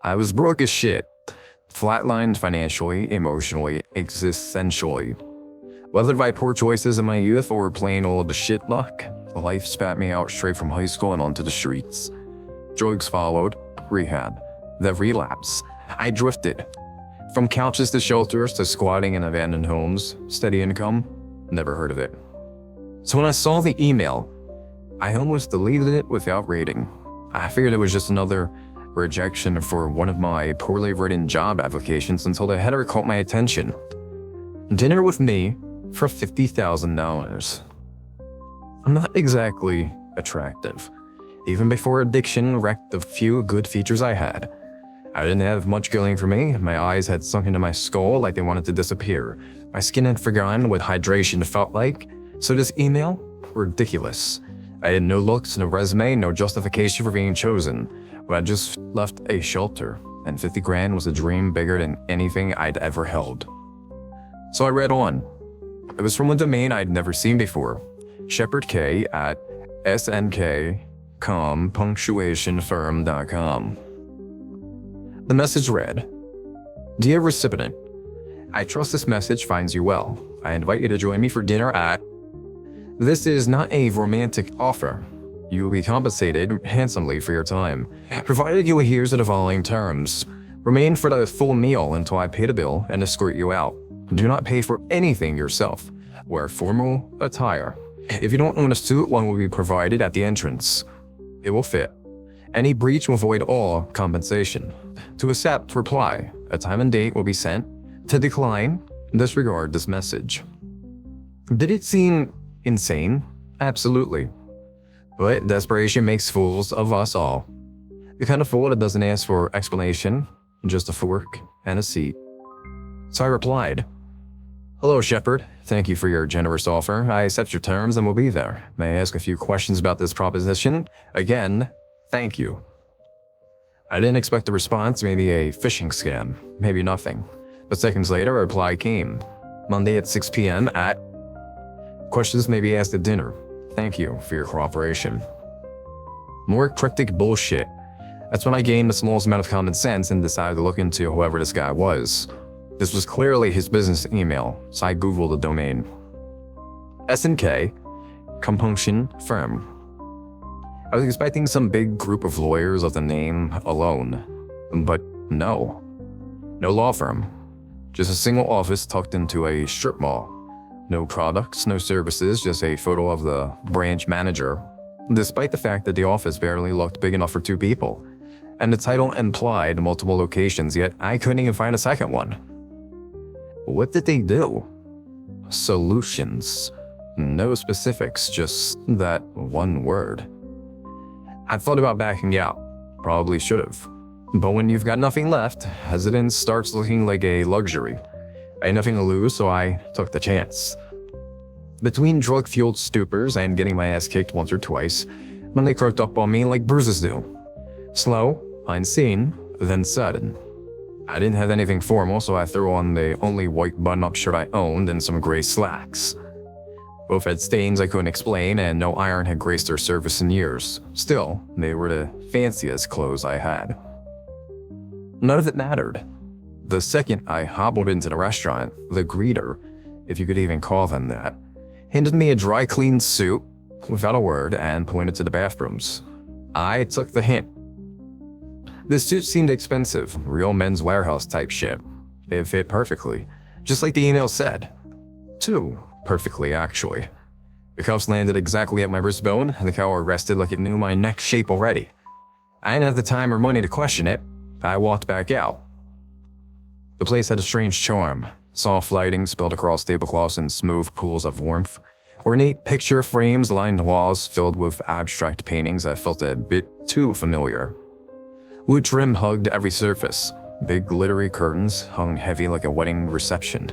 I was broke as shit, flatlined financially, emotionally, existentially. Whether by poor choices in my youth or plain old shit luck, life spat me out straight from high school and onto the streets. Drugs followed, rehab, the relapse. I drifted. From couches to shelters to squatting in abandoned homes, steady income, never heard of it. So when I saw the email, I almost deleted it without reading. I figured it was just another rejection for one of my poorly written job applications until the header caught my attention. Dinner with me for $50,000. I'm not exactly attractive. Even before addiction wrecked the few good features I had. I didn't have much going for me. My eyes had sunk into my skull like they wanted to disappear. My skin had forgotten what hydration felt like. So this email? Ridiculous. I had no looks, no resume, no justification for being chosen. But I just left a shelter, and 50 grand was a dream bigger than anything I'd ever held. So I read on. It was from a domain I'd never seen before. Shepard K at snkcompunctuationfirm.com. The message read, Dear recipient, I trust this message finds you well. I invite you to join me for dinner at... This is not a romantic offer. You will be compensated handsomely for your time, provided you adhere to the following terms. Remain for the full meal until I pay the bill and escort you out. Do not pay for anything yourself. Wear formal attire. If you don't own a suit, one will be provided at the entrance. It will fit. Any breach will void all compensation. To accept, reply. A time and date will be sent. To decline, disregard this message. Did it seem insane? Absolutely. But desperation makes fools of us all. The kind of fool that doesn't ask for explanation, just a fork and a seat. So I replied, Hello, Shepard. Thank you for your generous offer. I accept your terms and will be there. May I ask a few questions about this proposition? Again, thank you. I didn't expect a response, maybe a phishing scam, maybe nothing. But seconds later, a reply came. Monday at 6 p.m. at... Questions may be asked at dinner. Thank you for your cooperation. More cryptic bullshit. That's when I gained the smallest amount of common sense and decided to look into whoever this guy was. This was clearly his business email, so I googled the domain. SNK, Compunction Firm. I was expecting some big group of lawyers of the name alone, but no. No law firm. Just a single office tucked into a strip mall. No products, no services, just a photo of the branch manager, despite the fact that the office barely looked big enough for 2 people. And the title implied multiple locations, yet I couldn't even find a second one. What did they do? Solutions. No specifics, just that one word. I thought about backing out. Probably should have. But when you've got nothing left, hesitance starts looking like a luxury. I had nothing to lose, so I took the chance. Between drug-fueled stupors and getting my ass kicked once or twice, Monday croaked up on me like bruises do. Slow, unseen, then sudden. I didn't have anything formal, so I threw on the only white button-up shirt I owned and some gray slacks. Both had stains I couldn't explain, and no iron had graced their surface in years. Still, they were the fanciest clothes I had. None of it mattered. The second I hobbled into the restaurant, the greeter, if you could even call them that, handed me a dry-cleaned suit without a word and pointed to the bathrooms. I took the hint. The suit seemed expensive, real Men's Warehouse type shit. It fit perfectly, just like the email said. Too perfectly, actually. The cuffs landed exactly at my wrist bone, and the collar rested like it knew my neck shape already. I didn't have the time or money to question it. I walked back out. The place had a strange charm. Soft lighting spilled across tablecloths in smooth pools of warmth. Ornate picture frames lined the walls filled with abstract paintings that felt a bit too familiar. Wood trim hugged every surface. Big glittery curtains hung heavy like a wedding reception.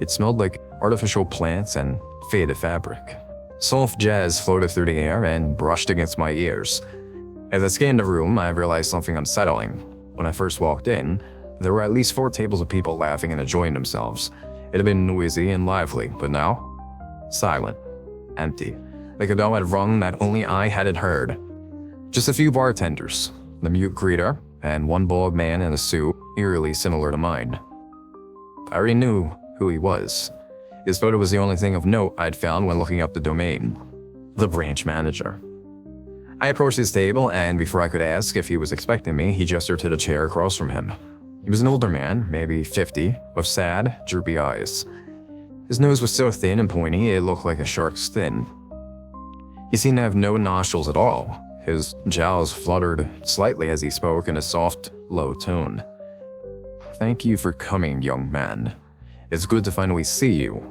It smelled like artificial plants and faded fabric. Soft jazz floated through the air and brushed against my ears. As I scanned the room, I realized something unsettling. When I first walked in, there were at least 4 tables of people laughing and enjoying themselves. It had been noisy and lively, but now, silent, empty, like a bell had rung that only I hadn't heard. Just a few bartenders, the mute greeter, and one bald man in a suit eerily similar to mine. I already knew who he was. His photo was the only thing of note I'd found when looking up the domain. The branch manager. I approached his table, and before I could ask if he was expecting me, he gestured to the chair across from him. He was an older man, maybe 50, with sad, droopy eyes. His nose was so thin and pointy it looked like a shark's fin. He seemed to have no nostrils at all. His jowls fluttered slightly as he spoke in a soft, low tone. "Thank you for coming, young man. It's good to finally see you,"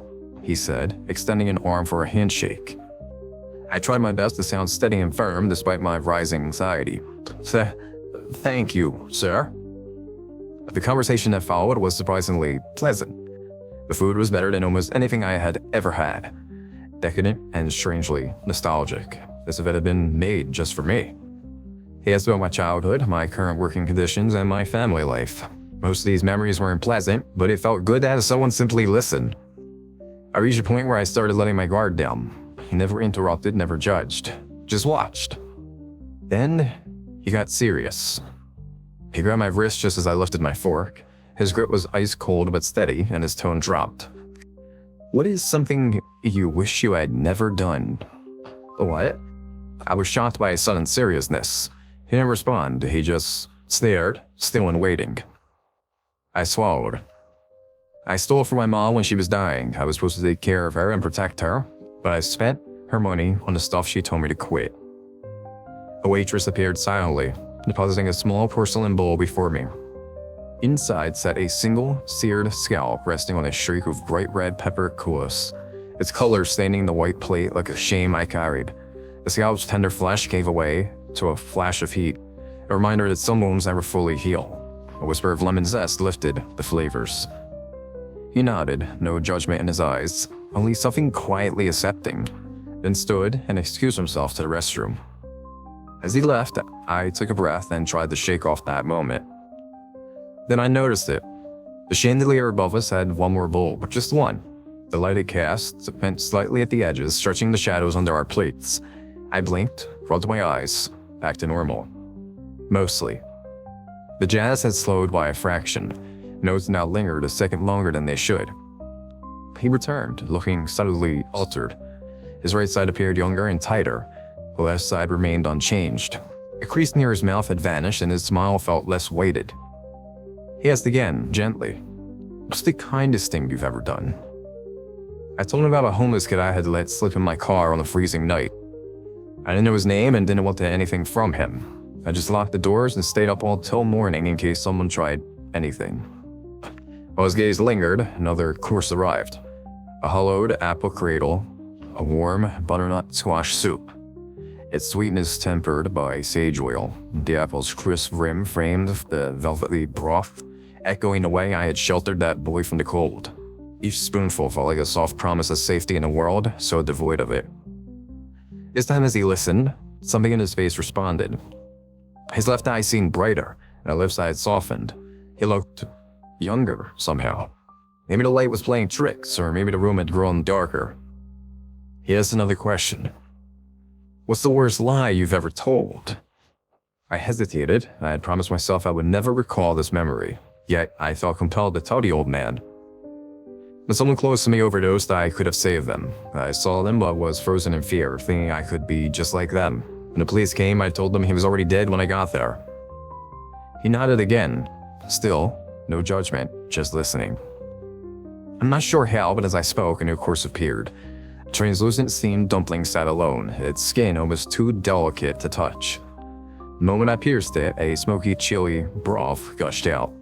he said, extending an arm for a handshake. I tried my best to sound steady and firm despite my rising anxiety. Thank you, sir." The conversation that followed was surprisingly pleasant. The food was better than almost anything I had ever had. Decadent and strangely nostalgic, as if it had been made just for me. He asked about my childhood, my current working conditions, and my family life. Most of these memories weren't pleasant, but it felt good to have someone simply listen. I reached a point where I started letting my guard down. He never interrupted, never judged, just watched. Then, he got serious. He grabbed my wrist just as I lifted my fork. His grip was ice cold but steady, and his tone dropped. "What is something you wish you had never done?" "What?" I was shocked by his sudden seriousness. He didn't respond, he just stared, still and waiting. I swallowed. "I stole from my mom when she was dying. I was supposed to take care of her and protect her, but I spent her money on the stuff she told me to quit." A waitress appeared silently, depositing a small porcelain bowl before me. Inside sat a single, seared scalp resting on a streak of bright red peppercorns, its color staining the white plate like a shame I carried. The scalp's tender flesh gave way to a flash of heat, a reminder that some wounds never fully heal. A whisper of lemon zest lifted the flavors. He nodded, no judgment in his eyes, only something quietly accepting, then stood and excused himself to the restroom. As he left, I took a breath and tried to shake off that moment. Then I noticed it. The chandelier above us had one more bowl, but just one. The lighted cast bent slightly at the edges, stretching the shadows under our plates. I blinked, rubbed my eyes, back to normal. Mostly. The jazz had slowed by a fraction. Notes now lingered a second longer than they should. He returned, looking subtly altered. His right side appeared younger and tighter. The left side remained unchanged. A crease near his mouth had vanished and his smile felt less weighted. He asked again, gently, "What's the kindest thing you've ever done?" I told him about a homeless kid I had let slip in my car on a freezing night. I didn't know his name and didn't want anything from him. I just locked the doors and stayed up all till morning in case someone tried anything. While his gaze lingered, another course arrived. A hollowed apple cradle, a warm butternut squash soup. Its sweetness tempered by sage oil. The apple's crisp rim framed the velvety broth, echoing the way I had sheltered that boy from the cold. Each spoonful felt like a soft promise of safety in a world so devoid of it. This time as he listened, something in his face responded. His left eye seemed brighter, and the left side softened. He looked younger, somehow. Maybe the light was playing tricks, or maybe the room had grown darker. He asked another question. "What's the worst lie you've ever told?" I hesitated. I had promised myself I would never recall this memory, yet I felt compelled to tell the old man. When someone close to me overdosed, I could have saved them. I saw them but was frozen in fear, thinking I could be just like them. When the police came, I told them he was already dead when I got there. He nodded again. Still, no judgment, just listening. I'm not sure how, but as I spoke, a new course appeared. A translucent steamed dumpling sat alone, its skin almost too delicate to touch. The moment I pierced it, a smoky chili broth gushed out.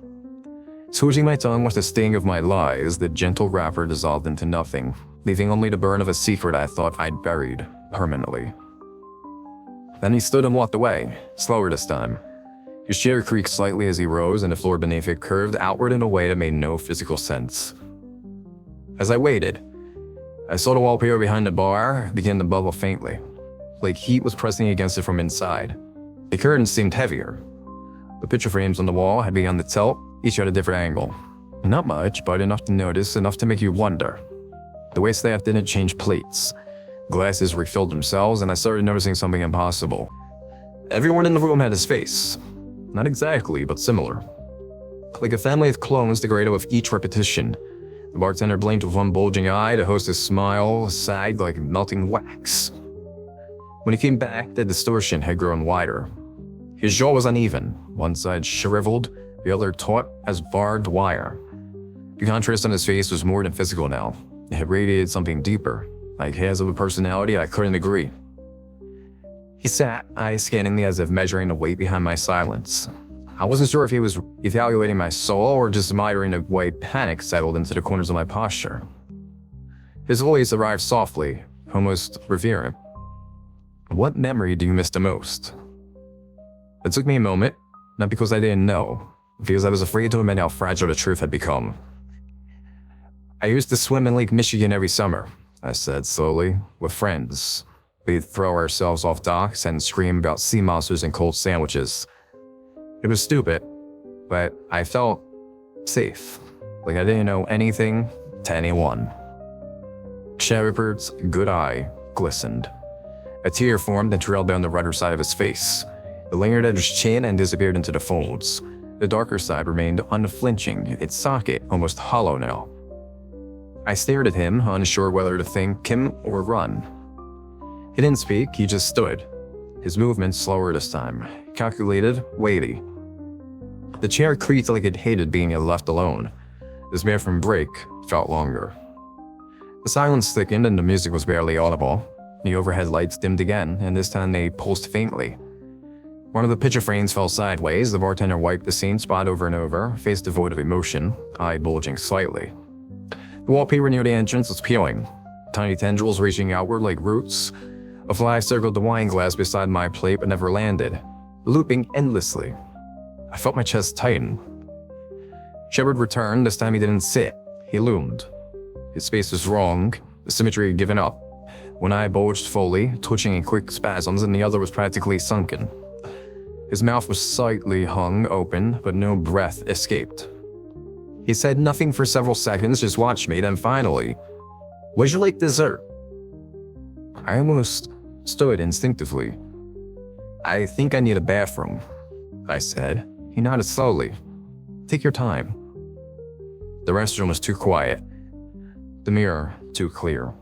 Switching my tongue with the sting of my lies, the gentle wrapper dissolved into nothing, leaving only the burn of a secret I thought I'd buried permanently. Then he stood and walked away, slower this time. His chair creaked slightly as he rose, and the floor beneath it curved outward in a way that made no physical sense. As I waited, I saw the wallpaper behind the bar begin to bubble faintly, like heat was pressing against it from inside. The curtains seemed heavier. The picture frames on the wall had begun to tilt, each at a different angle. Not much, but enough to notice, enough to make you wonder. The waitstaff didn't change plates. Glasses refilled themselves, and I started noticing something impossible. Everyone in the room had his face. Not exactly, but similar. Like a family of clones degraded with each repetition. The bartender blinked with one bulging eye, the hostess smile sagged like melting wax. When he came back, the distortion had grown wider. His jaw was uneven, one side shriveled, the other taut as barbed wire. The contrast on his face was more than physical now. It had radiated something deeper, like his of a personality I couldn't agree. He sat, eyes scanning me as if measuring the weight behind my silence. I wasn't sure if he was evaluating my soul or just admiring the way panic settled into the corners of my posture. His voice arrived softly, almost reverent. What memory do you miss the most? It took me a moment, not because I didn't know, because I was afraid to admit how fragile the truth had become. I used to swim in Lake Michigan every summer, I said slowly, with friends. We'd throw ourselves off docks and scream about sea monsters and cold sandwiches. It was stupid, but I felt safe, like I didn't know anything to anyone. Shepard's good eye glistened. A tear formed and trailed down the right side of his face. It lingered at his chin and disappeared into the folds. The darker side remained unflinching, its socket almost hollow now. I stared at him, unsure whether to thank him or run. He didn't speak, he just stood. His movements slower this time, calculated, weighty. The chair creaked like it hated being left alone. This man from break felt longer. The silence thickened and the music was barely audible. The overhead lights dimmed again, and this time they pulsed faintly. One of the picture frames fell sideways, the bartender wiped the same spot over and over, face devoid of emotion, eye bulging slightly. The wallpaper near the entrance was peeling, tiny tendrils reaching outward like roots. A fly circled the wine glass beside my plate but never landed, looping endlessly. I felt my chest tighten. Shepard returned, this time he didn't sit, he loomed. His face was wrong, the symmetry had given up. One eye bulged fully, twitching in quick spasms, and the other was practically sunken. His mouth was slightly hung open, but no breath escaped. He said nothing for several seconds, just watched me, then finally, "Would you like dessert?" I almost stood instinctively. "I think I need a bathroom," I said. He nodded slowly. "Take your time." The restroom was too quiet. The mirror too clear.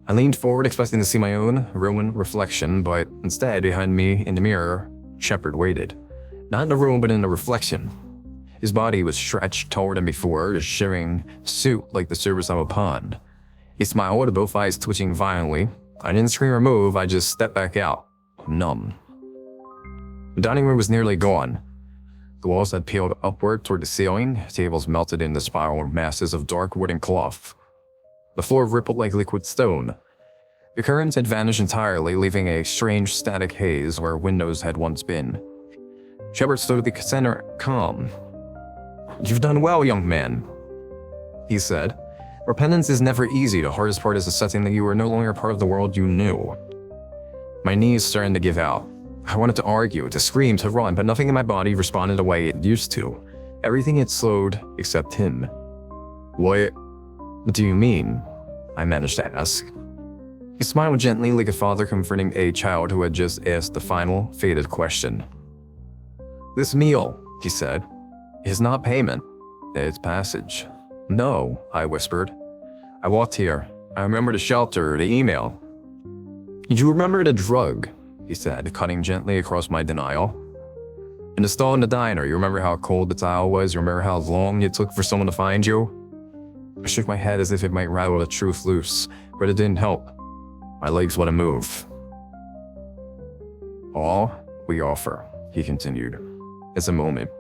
I leaned forward, expecting to see my own ruined reflection, but instead, behind me in the mirror, Shepard waited. Not in the room, but in the reflection. His body was stretched taller than before, a shimmering suit like the surface of a pond. He smiled, both eyes twitching violently. I didn't scream or move, I just stepped back out, numb. The dining room was nearly gone. The walls had peeled upward toward the ceiling, tables melted into spiral masses of dark wooden cloth. The floor rippled like liquid stone. The curtains had vanished entirely, leaving a strange static haze where windows had once been. Shepard stood at the center, calm. "You've done well, young man," he said. "Repentance is never easy. The hardest part is accepting that you are no longer part of the world you knew." My knees started to give out. I wanted to argue, to scream, to run, but nothing in my body responded the way it used to. Everything had slowed except him. What do you mean?" I managed to ask. He smiled gently like a father comforting a child who had just asked the final, fated question. "This meal," he said, "is not payment. It's passage." "No," I whispered. "I walked here. I remember the shelter, the email." "You remember the drug," he said, cutting gently across my denial. "In the stall in the diner, you remember how cold the tile was? You remember how long it took for someone to find you?" I shook my head as if it might rattle the truth loose, but it didn't help. My legs wouldn't move. "All we offer," he continued, "is a moment.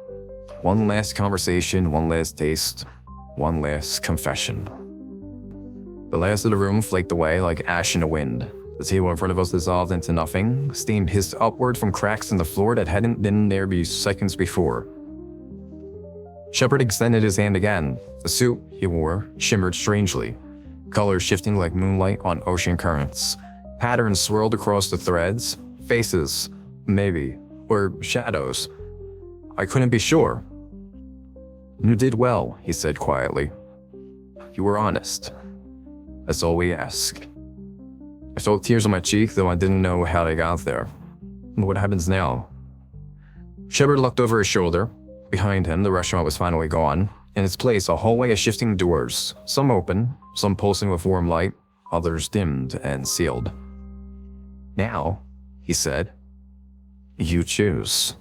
One last conversation, one last taste, one last confession." The last of the room flaked away like ash in the wind. The table in front of us dissolved into nothing. Steam hissed upward from cracks in the floor that hadn't been there seconds before. Shepard extended his hand again. The suit he wore shimmered strangely, colors shifting like moonlight on ocean currents. Patterns swirled across the threads. Faces, maybe, or shadows. I couldn't be sure. "You did well," he said quietly. "You were honest. That's all we ask." I felt tears on my cheek, though I didn't know how they got there. What happens now? Shepard looked over his shoulder. Behind him, the restaurant was finally gone. In its place, a hallway of shifting doors, some open, some pulsing with warm light, others dimmed and sealed. "Now," he said, "you choose."